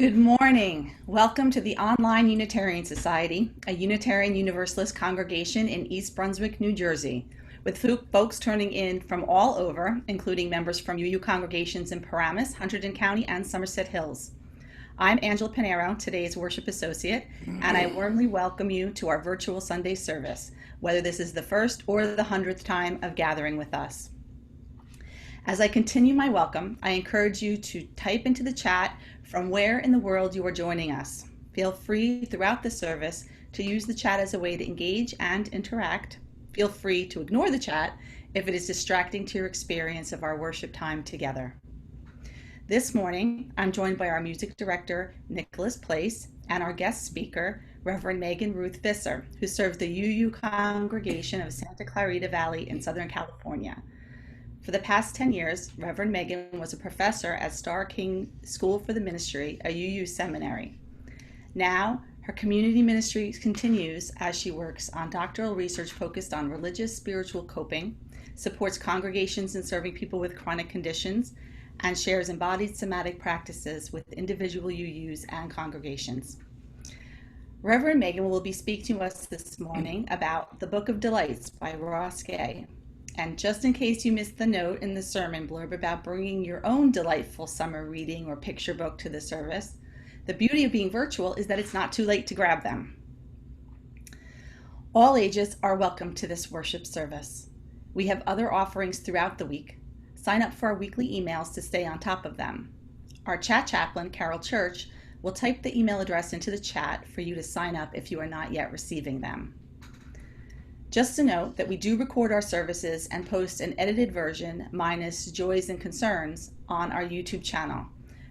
Good morning. Welcome to the Online Unitarian Society, a Unitarian Universalist congregation in East Brunswick, New Jersey, with folks turning in from all over, including members from UU congregations in Paramus, Hunterdon County, and Somerset Hills. I'm Angela Pinero, today's worship associate, and I warmly welcome you to our virtual Sunday service, whether this is the first or the 100th time of gathering with us. As I continue my welcome, I encourage you to type into the chat from where in the world you are joining us. Feel free throughout the service to use the chat as a way to engage and interact. Feel free to ignore the chat if it is distracting to your experience of our worship time together. This morning, I'm joined by our music director, Nicholas Place, and our guest speaker, Reverend Megan Ruth Visser, who serves the UU congregation of Santa Clarita Valley in Southern California. For the past 10 years, Reverend Megan was a professor at Starr King School for the Ministry, a UU seminary. Now, her community ministry continues as she works on doctoral research focused on religious spiritual coping, supports congregations in serving people with chronic conditions, and shares embodied somatic practices with individual UUs and congregations. Reverend Megan will be speaking to us this morning about The Book of Delights by Ross Gay. And just in case you missed the note in the sermon blurb about bringing your own delightful summer reading or picture book to the service, the beauty of being virtual is that it's not too late to grab them. All ages are welcome to this worship service. We have other offerings throughout the week. Sign up for our weekly emails to stay on top of them. Our chat chaplain, Carol Church, will type the email address into the chat for you to sign up if you are not yet receiving them. Just to note that we do record our services and post an edited version minus joys and concerns on our YouTube channel.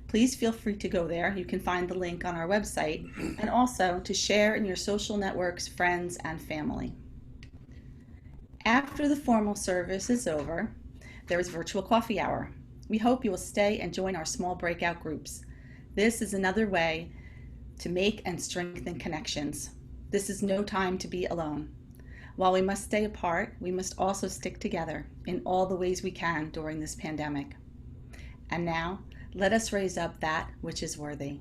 Please feel free to go there. You can find the link on our website, and also to share in your social networks, friends, and family. After the formal service is over, there is virtual coffee hour. We hope you will stay and join our small breakout groups. This is another way to make and strengthen connections. This is no time to be alone. While we must stay apart, we must also stick together in all the ways we can during this pandemic. And now, let us raise up that which is worthy.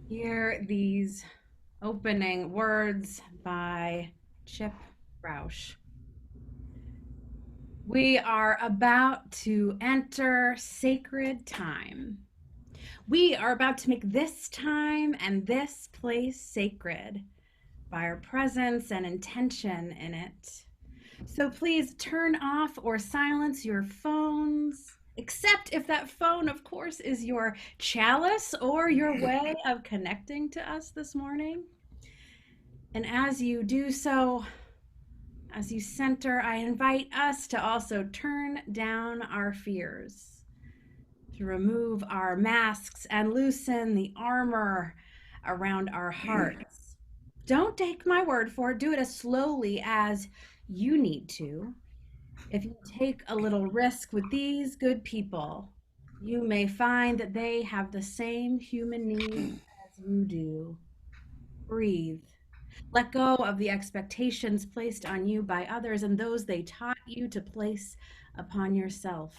Hear these opening words by Chip Roush. We are about to enter sacred time. We are about to make this time and this place sacred by our presence and intention in it. So please turn off or silence your phones, except if that phone, of course, is your chalice or your way of connecting to us this morning. And as you do so, as you center, I invite us to also turn down our fears, to remove our masks and loosen the armor around our hearts. Don't take my word for it. Do it as slowly as you need to. If you take a little risk with these good people, you may find that they have the same human needs as you do. Breathe. Let go of the expectations placed on you by others and those they taught you to place upon yourself.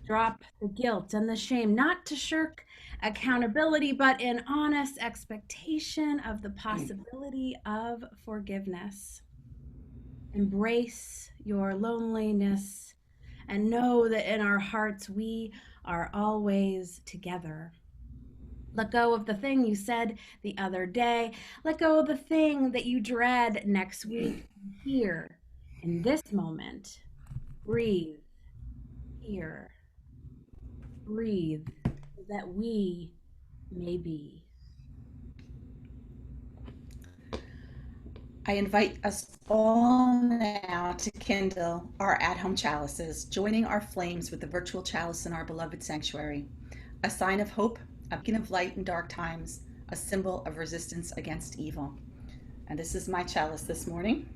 Drop the guilt and the shame, not to shirk accountability, but in honest expectation of the possibility of forgiveness. Embrace your loneliness and know that in our hearts we are always together. Let go of the thing you said the other day. Let go of the thing that you dread next week. Here, in this moment, breathe. Here, breathe, so that we may be. I invite us all now to kindle our at-home chalices, joining our flames with the virtual chalice in our beloved sanctuary, a sign of hope, a beacon of light in dark times, a symbol of resistance against evil. And this is my chalice this morning.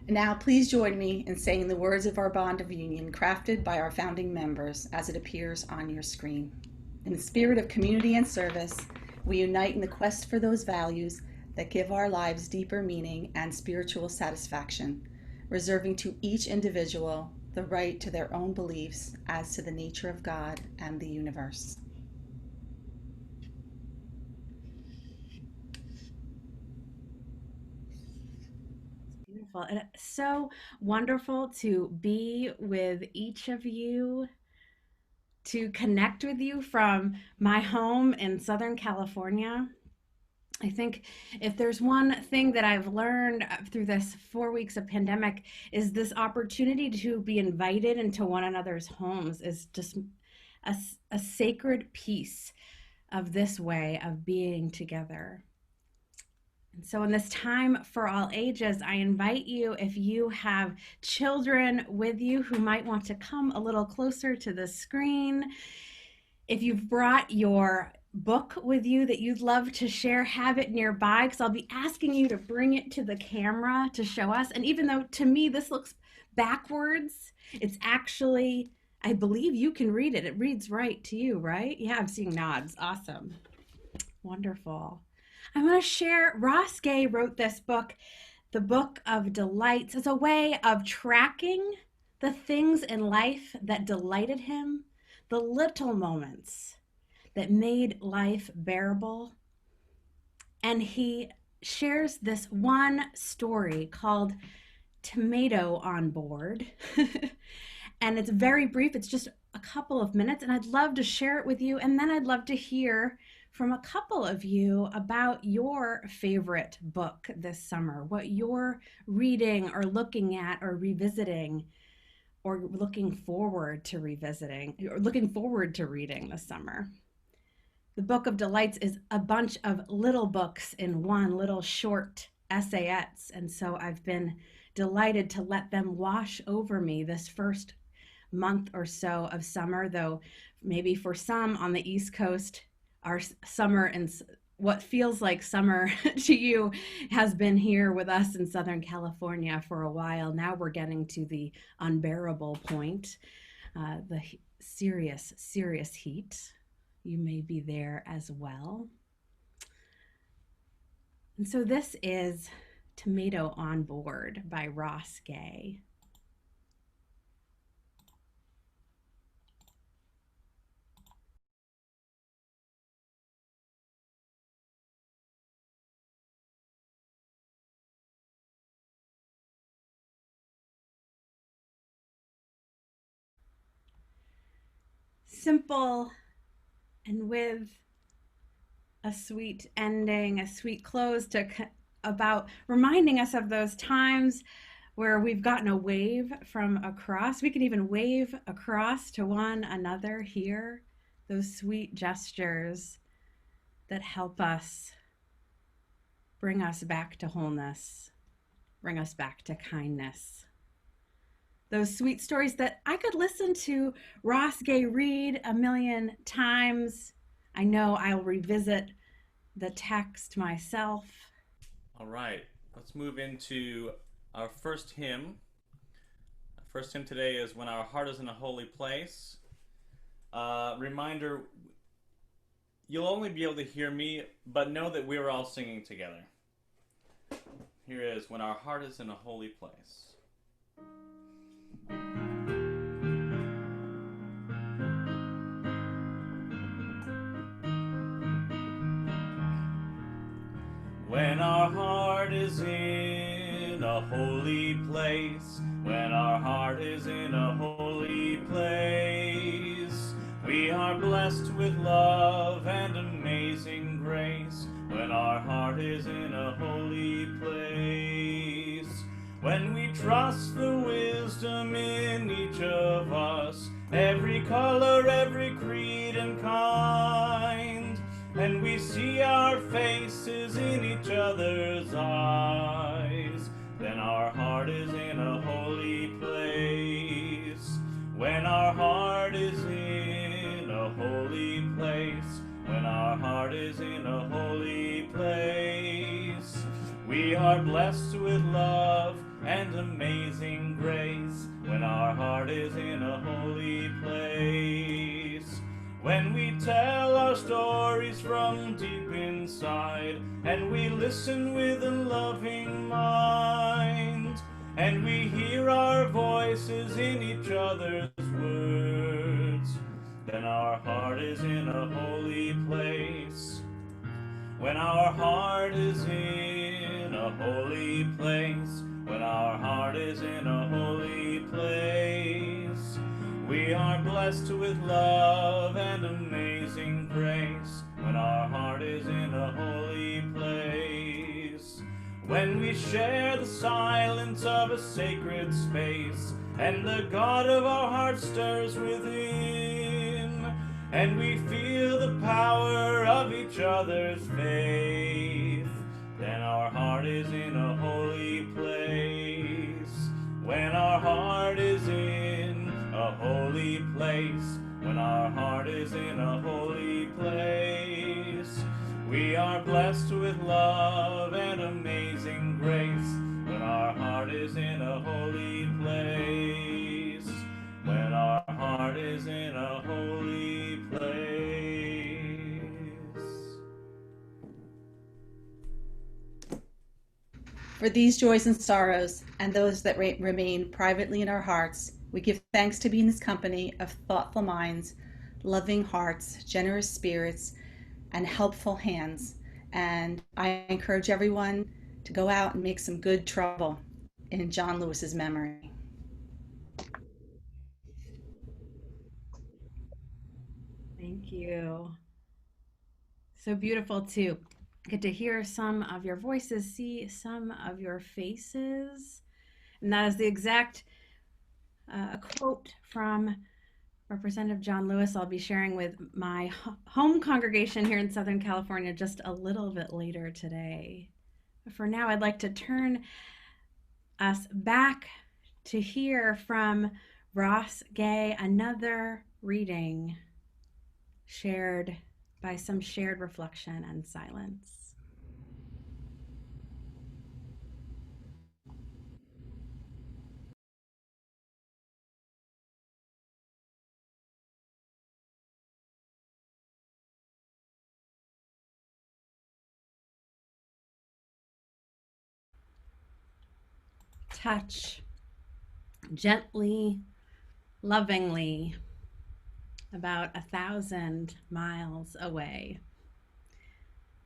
And now please join me in saying the words of our bond of union crafted by our founding members as it appears on your screen. In the spirit of community and service, We unite in the quest for those values that give our lives deeper meaning and spiritual satisfaction, reserving to each individual the right to their own beliefs as to the nature of God and the universe. Beautiful. And it's so wonderful to be with each of you, to connect with you from my home in Southern California. I think if there's one thing that I've learned through this 4 weeks of pandemic is this opportunity to be invited into one another's homes is just a sacred piece of this way of being together. And so, in this time for all ages, I invite you, if you have children with you who might want to come a little closer to the screen, if you've brought your book with you that you'd love to share, have it nearby, because I'll be asking you to bring it to the camera to show us. And even though to me this looks backwards, it's actually, I believe you can read it. It reads right to you, right? Yeah, I'm seeing nods. Awesome. Wonderful. I'm going to share, Ross Gay wrote this book, The Book of Delights, as a way of tracking the things in life that delighted him, the little moments that made life bearable. And he shares this one story called Tomato on Board. And it's very brief. It's just a couple of minutes. And I'd love to share it with you. And then I'd love to hear from a couple of you about your favorite book this summer, what you're reading or looking at or revisiting, or looking forward to revisiting, or looking forward to reading this summer. The Book of Delights is a bunch of little books in one, little short essayettes. And so I've been delighted to let them wash over me this first month or so of summer, though maybe for some on the East Coast, our summer and what feels like summer to you has been here with us in Southern California for a while. Now we're getting to the unbearable point, the serious, serious heat. You may be there as well. And so this is Tomato on Board by Ross Gay. Simple and with a sweet ending, a sweet close to about reminding us of those times where we've gotten a wave from across. We can even wave across to one another here, those sweet gestures that help us bring us back to wholeness, bring us back to kindness. Those sweet stories that I could listen to Ross Gay read a million times. I know I'll revisit the text myself. All right, let's move into our first hymn. Our first hymn today is When Our Heart is in a Holy Place. Reminder, you'll only be able to hear me, but know that we're all singing together. Here is When Our Heart is in a Holy Place. When our heart is in a holy place, when our heart is in a holy place, we are blessed with love and amazing grace. When our heart is in a holy place, when we trust the wisdom in each of us, every color, every creed and kind, and we see our faces in each other's eyes, then our heart is in a holy place. When our heart is in a holy place, when our heart is in a holy place, we are blessed with love and amazing grace. When our heart is in a holy place, when we tell our stories from deep inside, and we listen with a loving mind, and we hear our voices in each other's words, then our heart is in a holy place. When our heart is in a holy place, when our heart is in a holy place, we are blessed with love and amazing grace. When our heart is in a holy place, when we share the silence of a sacred space, and the God of our heart stirs within, and we feel the power of each other's faith, then our heart is in a holy place. When our heart is in a holy place, when our heart is in a holy place, we are blessed with love and amazing grace. When our heart is in a holy place, when our heart is in a holy place. For these joys and sorrows, and those that remain privately in our hearts, we give thanks to be in this company of thoughtful minds, loving hearts, generous spirits, and helpful hands. And I encourage everyone to go out and make some good trouble in John Lewis's memory. Thank you. So beautiful to get to hear some of your voices, see some of your faces. And that is the exact quote from Representative John Lewis I'll be sharing with my home congregation here in Southern California just a little bit later today. But for now, I'd like to turn us back to hear from Ross Gay, another reading shared by some shared reflection and silence. Touch gently, lovingly, about 1,000 miles away.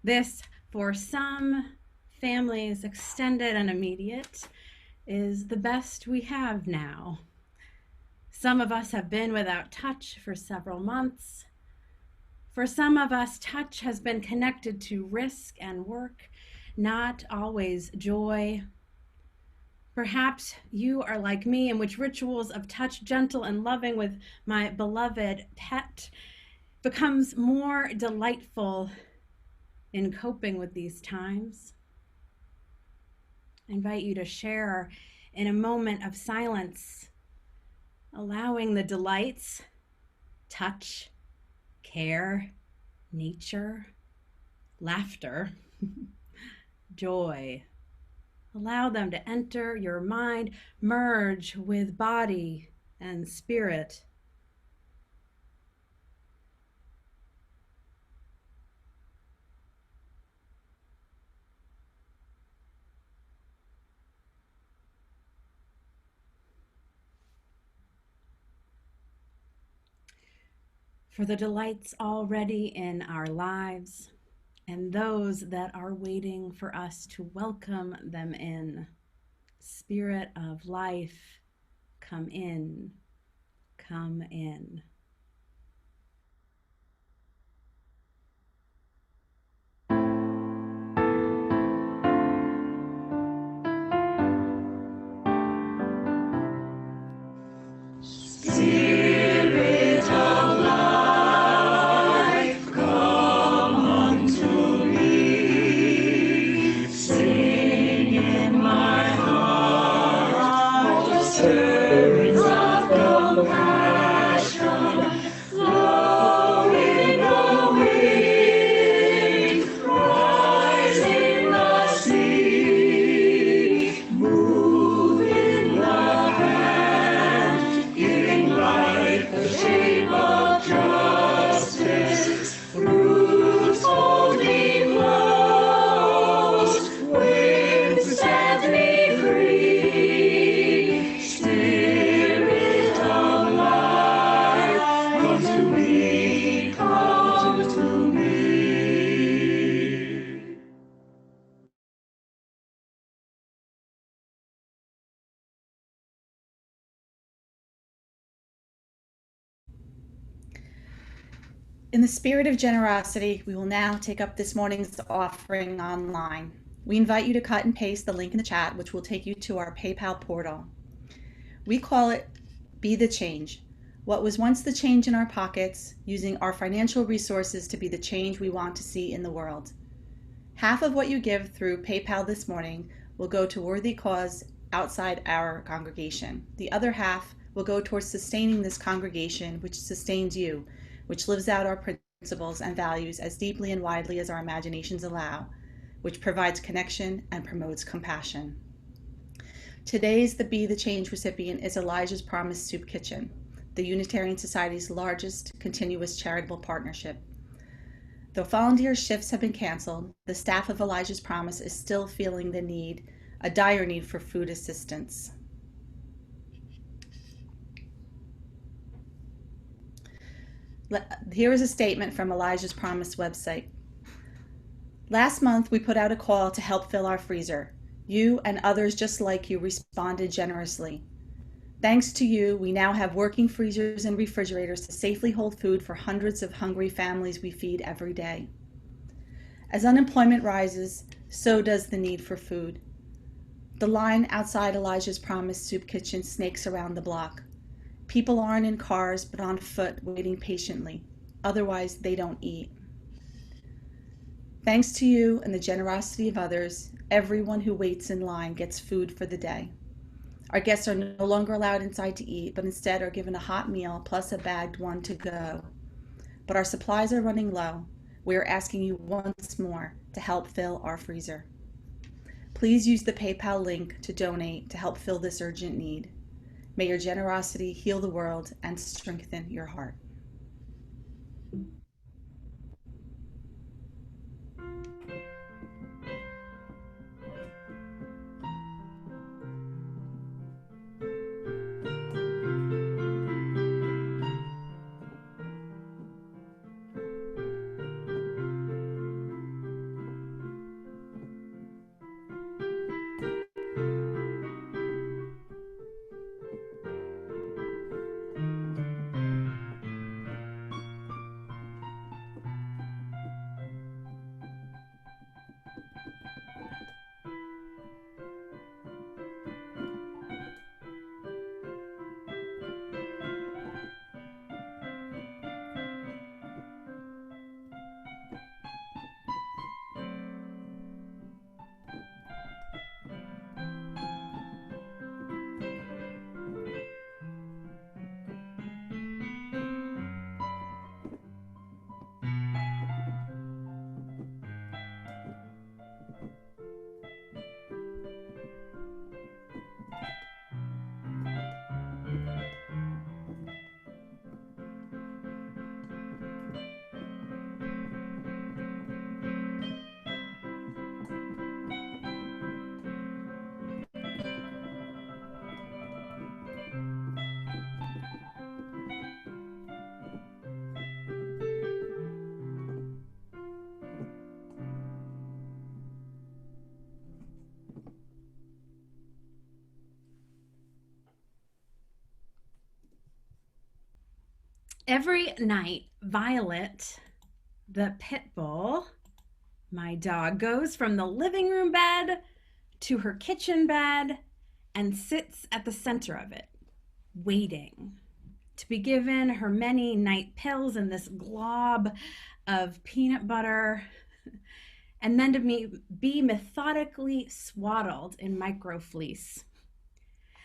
This, for some families, extended and immediate, is the best we have now. Some of us have been without touch for several months. For some of us, touch has been connected to risk and work, not always joy. Perhaps you are like me, in which rituals of touch, gentle and loving with my beloved pet, becomes more delightful in coping with these times. I invite you to share in a moment of silence, allowing the delights, touch, care, nature, laughter, joy. Allow them to enter your mind, merge with body and spirit. For the delights already in our lives, and those that are waiting for us to welcome them in. Spirit of life, come in, come in. Spirit of life, come unto me. Sing in my heart the stirrings of compassion. In the spirit of generosity, we will now take up this morning's offering online. We invite you to cut and paste the link in the chat, which will take you to our PayPal portal. We call it Be the Change. What was once the change in our pockets, using our financial resources to be the change we want to see in the world. Half of what you give through PayPal this morning will go to worthy cause outside our congregation. The other half will go towards sustaining this congregation, which sustains you, which lives out our principles and values as deeply and widely as our imaginations allow, which provides connection and promotes compassion. Today's the Be the Change recipient is Elijah's Promise Soup Kitchen, the Unitarian Society's largest continuous charitable partnership. Though volunteer shifts have been canceled, the staff of Elijah's Promise is still feeling the need, a dire need for food assistance. Here is a statement from Elijah's Promise website. Last month, we put out a call to help fill our freezer. You and others just like you responded generously. Thanks to you, we now have working freezers and refrigerators to safely hold food for hundreds of hungry families we feed every day. As unemployment rises, so does the need for food. The line outside Elijah's Promise Soup Kitchen snakes around the block. People aren't in cars, but on foot, waiting patiently. Otherwise, they don't eat. Thanks to you and the generosity of others, everyone who waits in line gets food for the day. Our guests are no longer allowed inside to eat, but instead are given a hot meal plus a bagged one to go. But our supplies are running low. We are asking you once more to help fill our freezer. Please use the PayPal link to donate to help fill this urgent need. May your generosity heal the world and strengthen your heart. Every night, Violet, the pit bull, my dog, goes from the living room bed to her kitchen bed and sits at the center of it, waiting to be given her many night pills in this glob of peanut butter, and then to be methodically swaddled in microfleece.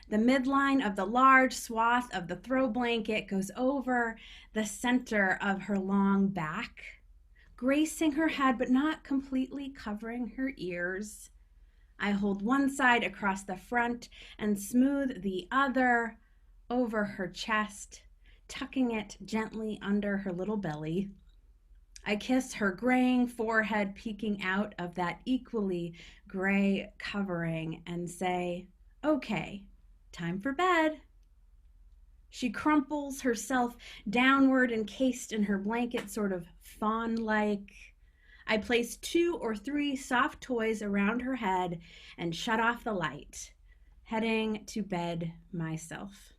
The midline of the large swath of the throw blanket goes over the center of her long back, gracing her head but not completely covering her ears. I hold one side across the front and smooth the other over her chest, tucking it gently under her little belly. I kiss her graying forehead peeking out of that equally gray covering and say, "Okay, time for bed." She crumples herself downward, encased in her blanket, sort of fawn-like. I place 2 or 3 soft toys around her head and shut off the light, heading to bed myself.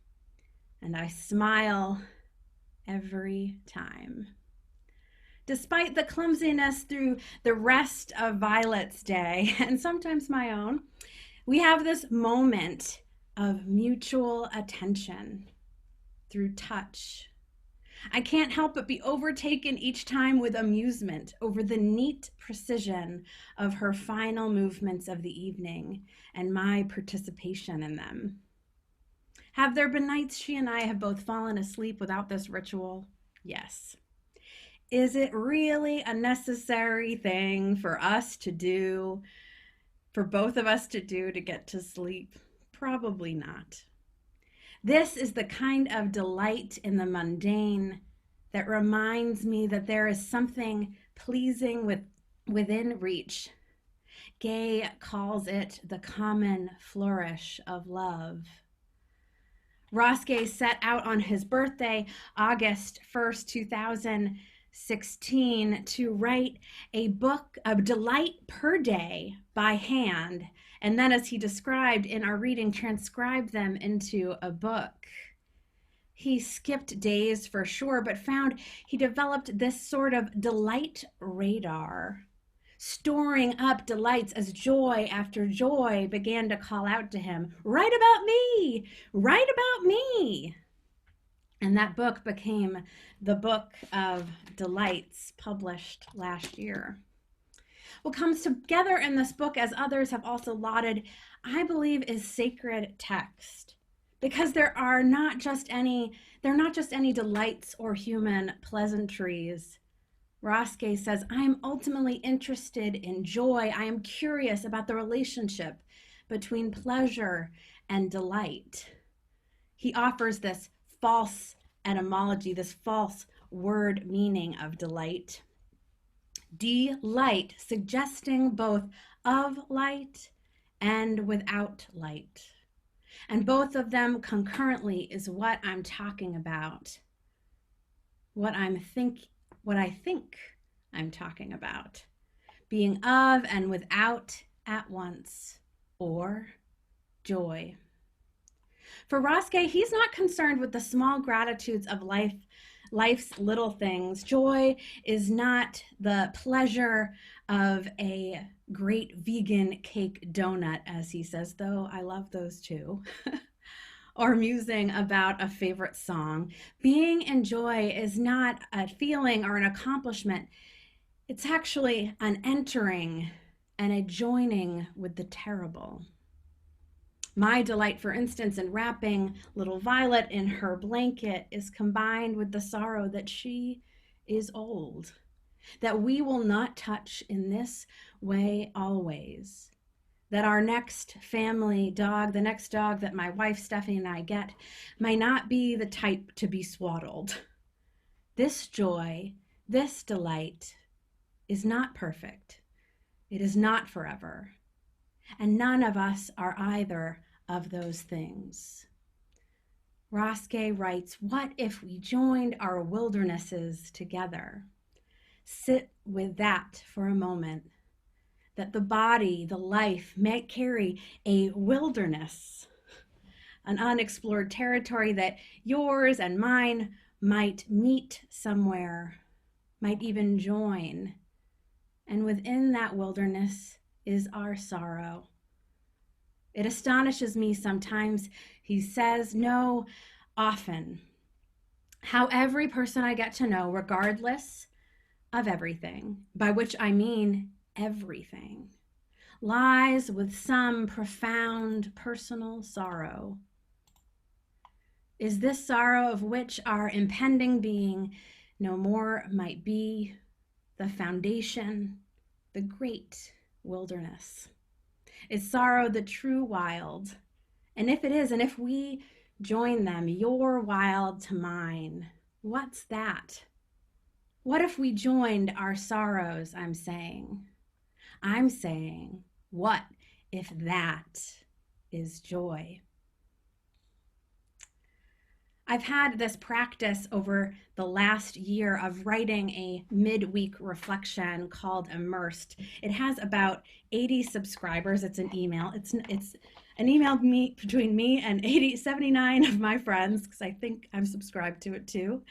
And I smile every time. Despite the clumsiness through the rest of Violet's day, and sometimes my own, we have this moment of mutual attention through touch. I can't help but be overtaken each time with amusement over the neat precision of her final movements of the evening and my participation in them. Have there been nights she and I have both fallen asleep without this ritual? Yes. Is it really a necessary thing for us to do, for both of us to do to get to sleep? Probably not. This is the kind of delight in the mundane that reminds me that there is something pleasing within reach. Gay calls it the common flourish of love. Roske set out on his birthday, August 1st, 2016, to write a book of delight per day by hand, and then, as he described in our reading, transcribe them into a book. He skipped days for sure, but found he developed this sort of delight radar, storing up delights as joy after joy began to call out to him, "Write about me! Write about me!" And that book became the Book of Delights, published last year. What comes together in this book, as others have also lauded, I believe, is sacred text, because they're not just any delights or human pleasantries. Roske says, I am ultimately interested in joy. I am curious about the relationship between pleasure and delight. He offers this false etymology, this false word meaning of delight. Delight, suggesting both of light and without light. And both of them concurrently is what I'm talking about. What I think I'm talking about. Being of and without at once, or joy. For Roske, he's not concerned with the small gratitudes of life's little things. Joy is not the pleasure of a great vegan cake donut, as he says, though I love those too, or musing about a favorite song. Being in joy is not a feeling or an accomplishment. It's actually an entering and a joining with the terrible. My delight, for instance, in wrapping little Violet in her blanket is combined with the sorrow that she is old, that we will not touch in this way always, that our next family dog, the next dog that my wife Stephanie and I get, may not be the type to be swaddled. This joy, this delight is not perfect. It is not forever. And none of us are either of those things. Roske writes, what if we joined our wildernesses together? Sit with that for a moment, that the body, the life, may carry a wilderness, an unexplored territory that yours and mine might meet somewhere, might even join. And within that wilderness is our sorrow. It astonishes me sometimes, he says, no, often, how every person I get to know, regardless of everything, by which I mean everything, lies with some profound personal sorrow. Is this sorrow of which our impending being no more might be the foundation, the great wilderness? Is sorrow the true wild? And if it is, and if we join them, your wild to mine, what's that? What if we joined our sorrows, I'm saying? I'm saying, what if that is joy? I've had this practice over the last year of writing a midweek reflection called Immersed. It has about 80 subscribers. It's an email. It's an email between me and 79 of my friends, because I think I'm subscribed to it too.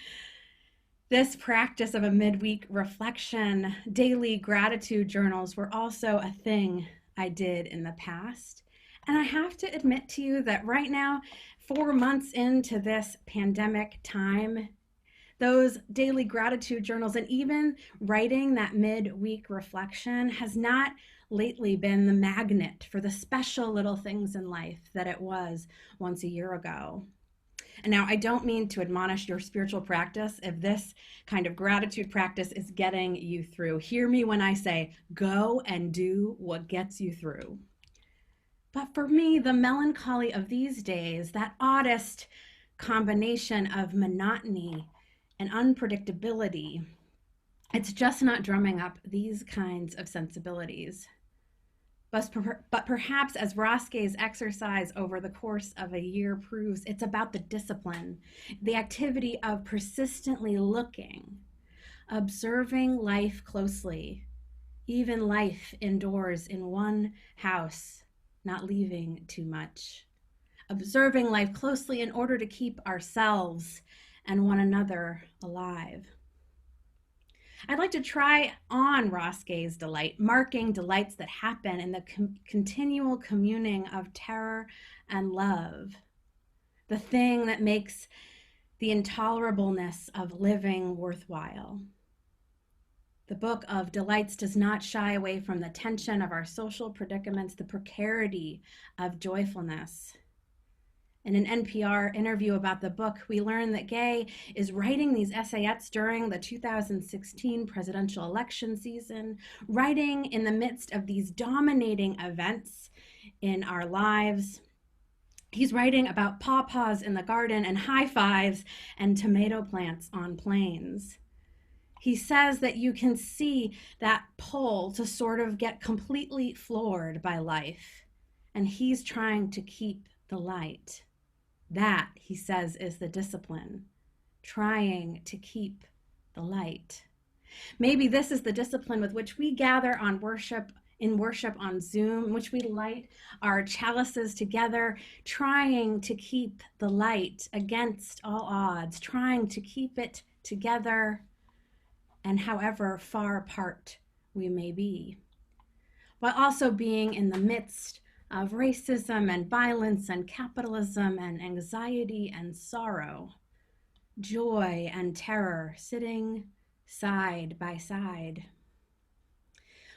This practice of a midweek reflection, daily gratitude journals were also a thing I did in the past. And I have to admit to you that right now, 4 months into this pandemic time, those daily gratitude journals and even writing that midweek reflection has not lately been the magnet for the special little things in life that it was once a year ago. And now I don't mean to admonish your spiritual practice if this kind of gratitude practice is getting you through. Hear me when I say, go and do what gets you through. But for me, the melancholy of these days, that oddest combination of monotony and unpredictability, it's just not drumming up these kinds of sensibilities. But perhaps as Roske's exercise over the course of a year proves, it's about the discipline, the activity of persistently looking, observing life closely, even life indoors in one house, not leaving too much, observing life closely in order to keep ourselves and one another alive. I'd like to try on Roske's delight, marking delights that happen in the continual communing of terror and love, the thing that makes the intolerableness of living worthwhile. The book of delights does not shy away from the tension of our social predicaments, the precarity of joyfulness. In an NPR interview about the book, we learn that Gay is writing these essayettes during the 2016 presidential election season, writing in the midst of these dominating events in our lives. He's writing about pawpaws in the garden and high fives and tomato plants on planes. He says that you can see that pull to sort of get completely floored by life, and he's trying to keep the light. That, he says, is the discipline, trying to keep the light. Maybe this is the discipline with which we gather in worship on Zoom, in which we light our chalices together, trying to keep the light against all odds, trying to keep it together, and however far apart we may be, while also being in the midst of racism and violence and capitalism and anxiety and sorrow, joy and terror sitting side by side.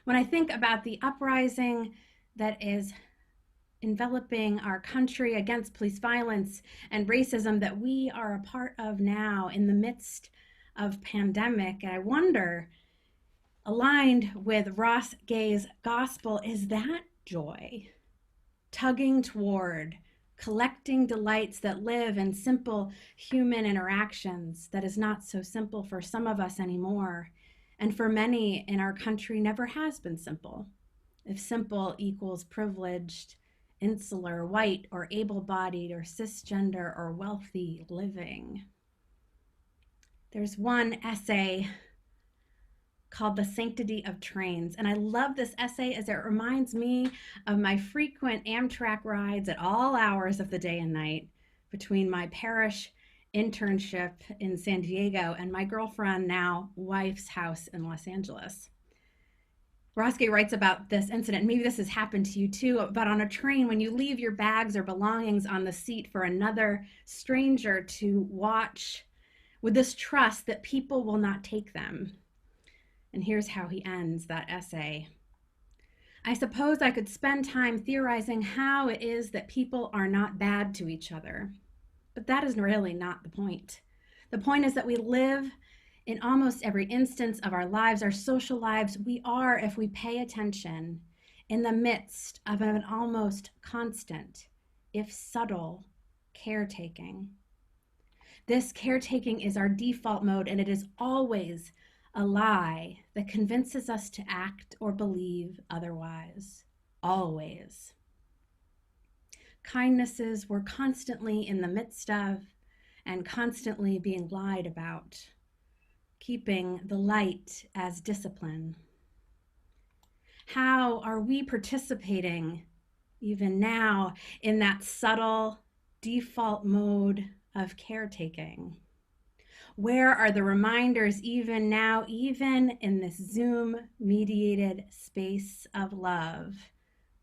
When I think about the uprising that is enveloping our country against police violence and racism that we are a part of now in the midst of pandemic, I wonder, aligned with Roske's gospel, is that joy? Tugging toward, collecting delights that live in simple human interactions that is not so simple for some of us anymore, and for many in our country never has been simple. If simple equals privileged, insular, white, or able-bodied, or cisgender, or wealthy living. There's one essay called The Sanctity of Trains. And I love this essay as it reminds me of my frequent Amtrak rides at all hours of the day and night between my parish internship in San Diego and my girlfriend, now wife's house in Los Angeles. Roske writes about this incident, maybe this has happened to you too, but on a train, when you leave your bags or belongings on the seat for another stranger to watch with this trust that people will not take them. And here's how he ends that essay. I suppose I could spend time theorizing how it is that people are not bad to each other, but that is really not the point. The point is that we live in almost every instance of our lives, our social lives, we are, if we pay attention, in the midst of an almost constant, if subtle, caretaking. This caretaking is our default mode, and it is always a lie that convinces us to act or believe otherwise. Always. Kindnesses we're constantly in the midst of and constantly being lied about. Keeping the light as discipline. How are we participating even now in that subtle default mode of caretaking? Where are the reminders even now, even in this Zoom-mediated space of love?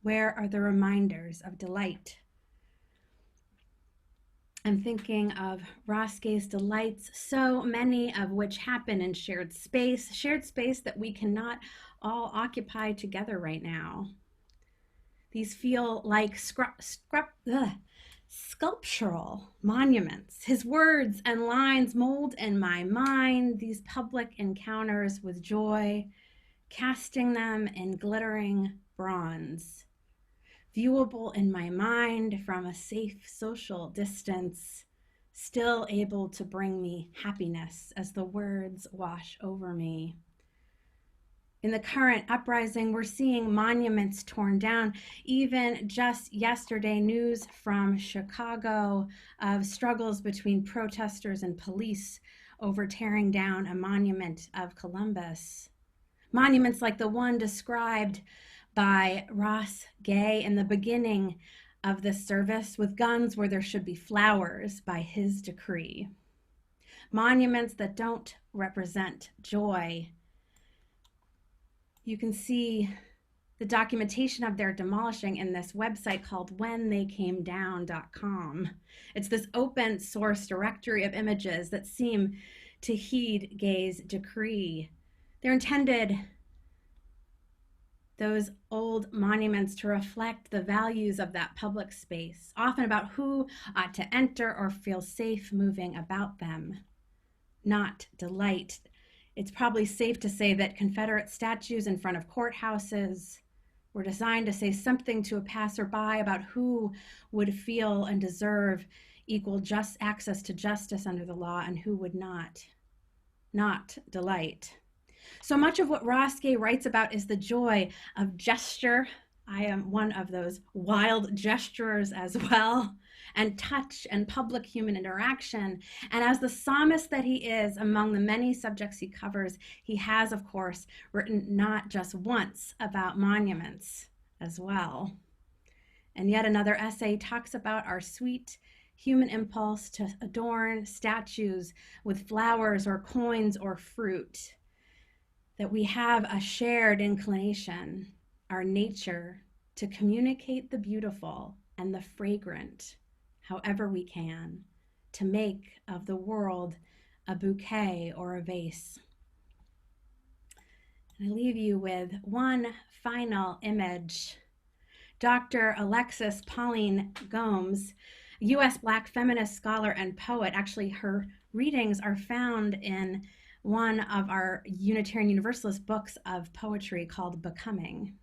Where are the reminders of delight? I'm thinking of Ross Gay's delights, so many of which happen in shared space that we cannot all occupy together right now. These feel like sculptural monuments. His words and lines mold in my mind these public encounters with joy, casting them in glittering bronze. Viewable in my mind from a safe social distance, still able to bring me happiness as the words wash over me. In the current uprising, we're seeing monuments torn down. Even just yesterday, news from Chicago of struggles between protesters and police over tearing down a monument of Columbus. Monuments like the one described by Ross Gay in the beginning of this service, with guns where there should be flowers by his decree. Monuments that don't represent joy. You can see the documentation of their demolishing in this website called whentheycamedown.com. It's this open source directory of images that seem to heed Gay's decree. They're intended, those old monuments, to reflect the values of that public space, often about who ought to enter or feel safe moving about them, not delight. It's probably safe to say that Confederate statues in front of courthouses were designed to say something to a passerby about who would feel and deserve equal just access to justice under the law and who would not delight. So much of what Ross Gay writes about is the joy of gesture. I am one of those wild gesturers as well, and touch and public human interaction. And as the psalmist that he is, among the many subjects he covers, he has, of course, written not just once about monuments as well. And yet another essay talks about our sweet human impulse to adorn statues with flowers or coins or fruit, that we have a shared inclination, our nature, to communicate the beautiful and the fragrant, however we can, to make of the world a bouquet or a vase. And I leave you with one final image. Dr. Alexis Pauline Gomes, U.S. Black feminist scholar and poet, actually her readings are found in one of our Unitarian Universalist books of poetry called Becoming.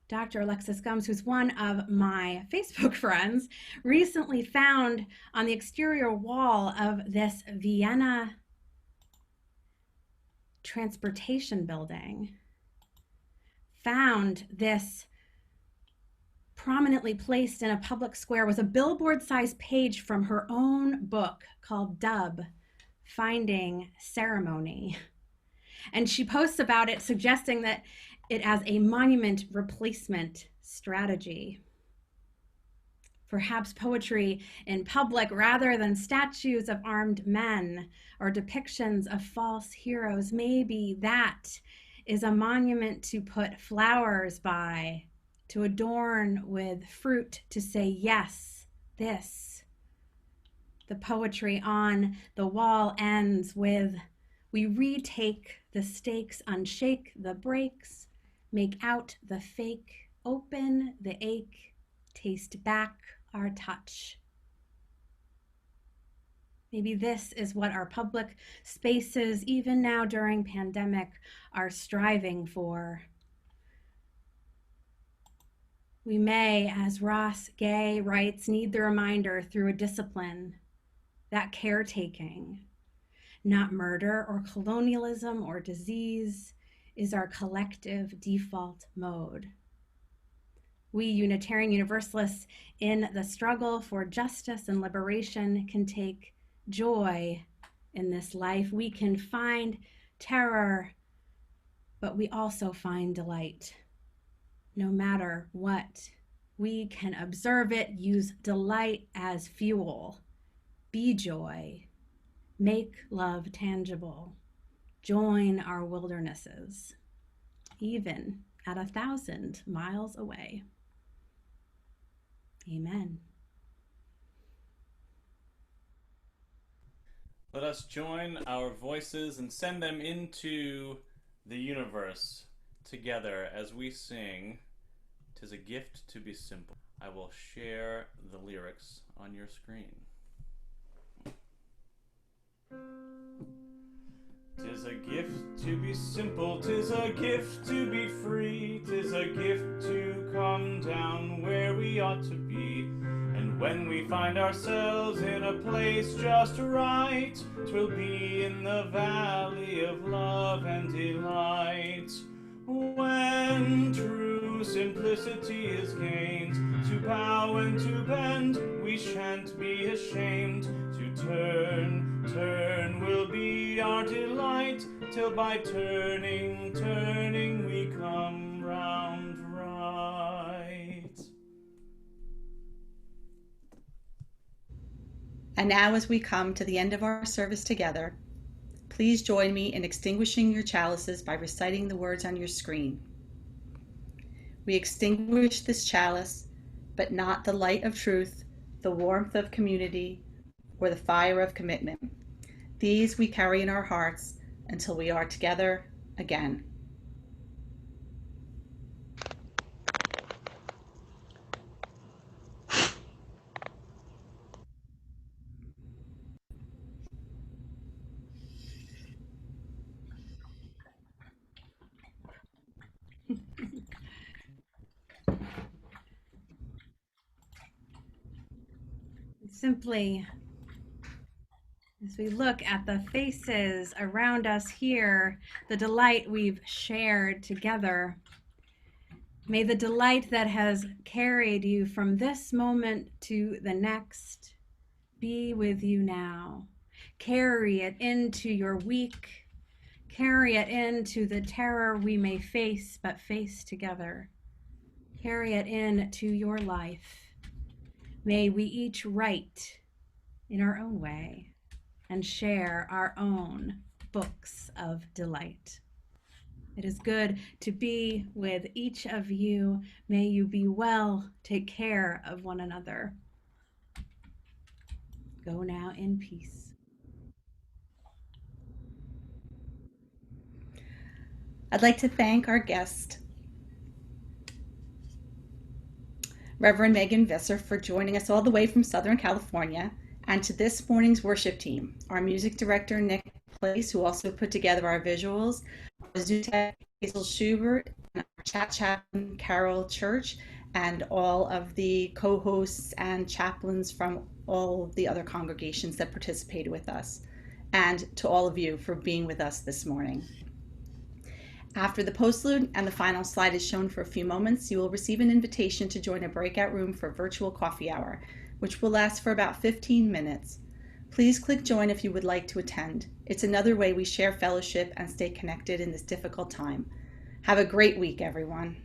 Dr. Alexis Gomes, who's one of my Facebook friends, recently found on the exterior wall of this Vienna transportation building, found this prominently placed in a public square was a billboard-sized page from her own book called Dub, Finding Ceremony. And she posts about it, suggesting that it as a monument replacement strategy. Perhaps poetry in public rather than statues of armed men or depictions of false heroes. Maybe that is a monument to put flowers by, to adorn with fruit, to say, yes, this. The poetry on the wall ends with, we retake the stakes, unshake the brakes, make out the fake, open the ache, taste back our touch. Maybe this is what our public spaces, even now during pandemic, are striving for. We may, as Ross Gay writes, need the reminder through a discipline, that caretaking, not murder or colonialism or disease, is our collective default mode. We Unitarian Universalists in the struggle for justice and liberation can take joy in this life. We can find terror, but we also find delight. No matter what, we can observe it, use delight as fuel, be joy, Make love tangible. Join our wildernesses, even at 1,000 miles away. Amen. Let us join our voices and send them into the universe together as we sing, "'Tis a gift to be simple." I will share the lyrics on your screen. 'Tis a gift to be simple, 'tis a gift to be free, 'tis a gift to come down where we ought to be. And when we find ourselves in a place just right, 'twill be in the valley of love and delight. When true simplicity is gained, to bow and to bend, we shan't be ashamed. To turn will be our delight, till by turning we come round right. And now, as we come to the end of our service together, please join me in extinguishing your chalices by reciting the words on your screen. We extinguish this chalice, but not the light of truth, the warmth of community, or the fire of commitment. These we carry in our hearts until we are together again. Simply, as we look at the faces around us here, the delight we've shared together, may the delight that has carried you from this moment to the next be with you now. Carry it into your week. Carry it into the terror we may face, but face together. Carry it into your life. May we each write in our own way and share our own books of delight. It is good to be with each of you. May you be well. Take care of one another. Go now in peace. I'd like to thank our guest, Reverend Megan Visser, for joining us all the way from Southern California, and to this morning's worship team, our music director, Nick Place, who also put together our visuals, our Zutech, Hazel Schubert, and our chat chaplain, Carol Church, and all of the co-hosts and chaplains from all the other congregations that participated with us, and to all of you for being with us this morning. After the postlude and the final slide is shown for a few moments, you will receive an invitation to join a breakout room for virtual coffee hour, which will last for about 15 minutes. Please click join if you would like to attend. It's another way we share fellowship and stay connected in this difficult time. Have a great week, everyone.